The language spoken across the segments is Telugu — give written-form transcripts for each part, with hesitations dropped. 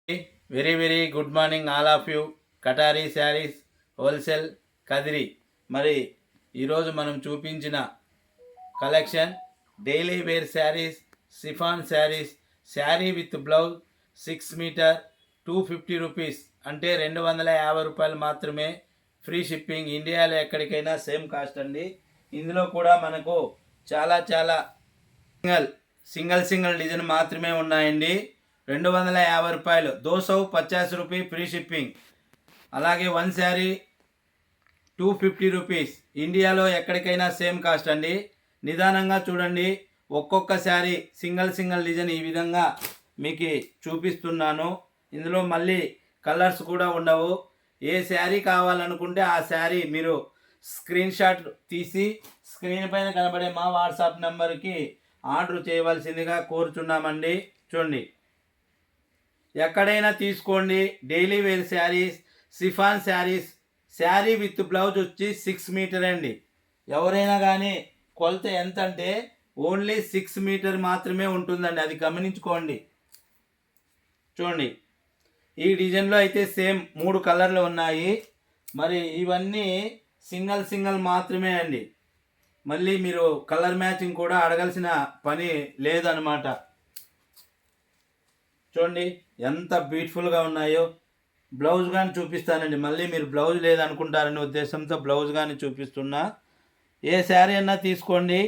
Very good morning all of you. Katari saris wholesale Kadiri. మరి ఈరోజు మనం చూపించిన collection daily wear saris, chiffon saris, sari with blouse 6 metre 250 rupees, అంటే 250 రూపాయలు మాత్రమే. ఫ్రీ షిప్పింగ్, ఇండియాలో ఎక్కడికైనా సేమ్ కాస్ట్ అండి. ఇందులో కూడా మనకు చాలా సింగిల్ డిజైన్ మాత్రమే ఉన్నాయండి. 250 రూపాయలు, 250 రూపాయ ఫ్రీ షిప్పింగ్. అలాగే 1 శారీ 250 రూపీస్, ఇండియాలో ఎక్కడికైనా సేమ్ కాస్ట్ అండి. నిదానంగా చూడండి, ఒక్కొక్క శారీ సింగిల్ డిజైన్ ఈ విధంగా మీకు చూపిస్తున్నాను. ఇందులో మళ్ళీ కలర్స్ కూడా ఉండవు. ఏ శారీ కావాలనుకుంటే ఆ శారీ మీరు స్క్రీన్ షాట్ తీసి స్క్రీన్ పైన కనబడే మా వాట్సాప్ నెంబర్కి ఆర్డర్ చేయవలసిందిగా కోరుచున్నామండి. చూడండి, ఎక్కడైనా తీసుకోండి. Daily wear saris, chiffon saris, sari with blouse వచ్చి 6 మీటర్ అండి. ఎవరైనా కానీ కొలత ఎంత అంటే ఓన్లీ 6 మీటర్ మాత్రమే ఉంటుందండి, అది గమనించుకోండి. చూడండి, ఈ డిజైన్లో అయితే సేమ్ 3 కలర్లు ఉన్నాయి. మరి ఇవన్నీ సింగిల్ మాత్రమే అండి. మళ్ళీ మీరు కలర్ మ్యాచింగ్ కూడా అడగాల్సిన పని లేదనమాట. చూడండి ఎంత బ్యూటిఫుల్గా ఉన్నాయో. బ్లౌజ్ కానీ చూపిస్తానండి, మళ్ళీ మీరు బ్లౌజ్ లేదనుకుంటారనే ఉద్దేశంతో బ్లౌజ్ కానీ చూపిస్తున్నా. ఏ శారీ అన్నా తీసుకోండి,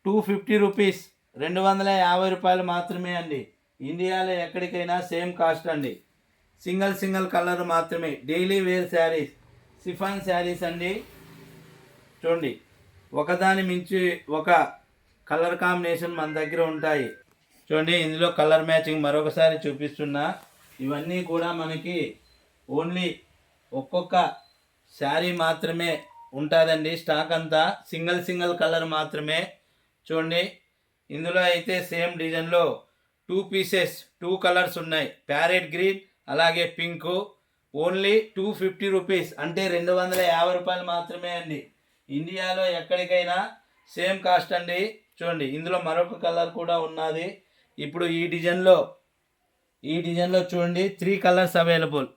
250 రూపీస్, 250 రూపాయలు మాత్రమే అండి. ఇండియాలో ఎక్కడికైనా సేమ్ కాస్ట్ అండి. సింగిల్ కలర్ మాత్రమే. Daily wear saris, chiffon saris అండి. చూడండి, ఒకదాని మించి ఒక కలర్ కాంబినేషన్ మన దగ్గర ఉంటాయి. చూడండి, ఇందులో కలర్ మ్యాచింగ్ మరొకసారి చూపిస్తున్నా. ఇవన్నీ కూడా మనకి ఓన్లీ ఒక్కొక్క శారీ మాత్రమే ఉంటుందండి. స్టాక్ అంతా సింగిల్ కలర్ మాత్రమే. చూడండి, ఇందులో అయితే సేమ్ డిజైన్లో 2 పీసెస్ 2 కలర్స్ ఉన్నాయి. ప్యారెట్ గ్రీన్ అలాగే పింక్. ఓన్లీ 250 రూపీస్, అంటే 250 రూపాయలు మాత్రమే అండి. ఇండియాలో ఎక్కడికైనా సేమ్ కాస్ట్ అండి. చూడండి, ఇందులో మరొక కలర్ కూడా ఉన్నది. ఇప్పుడు ఈ డిజైన్లో చూడండి 3 కలర్స్ అవైలబుల్.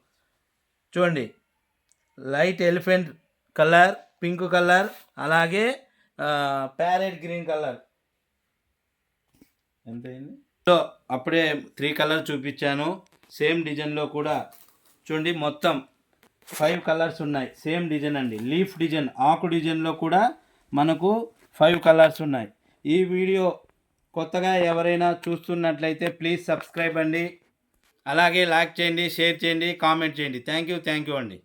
చూడండి, light elephant colour, pink colour, అలాగే ప్యారెట్ గ్రీన్ కలర్. ఎంతైంది? సో అప్పుడే 3 కలర్ చూపించాను. సేమ్ డిజైన్లో కూడా చూడండి మొత్తం 5 కలర్స్ ఉన్నాయి. సేమ్ డిజైన్ అండి, లీఫ్ డిజైన్, ఆకు డిజైన్లో కూడా మనకు 5 కలర్స్ ఉన్నాయి. ఈ వీడియో కొత్తగా ఎవరైనా చూస్తున్నట్లయితే ప్లీజ్ సబ్స్క్రైబ్ అండి. అలాగే లైక్ చేయండి, షేర్ చేయండి, కామెంట్ చేయండి. థ్యాంక్ యూ అండి.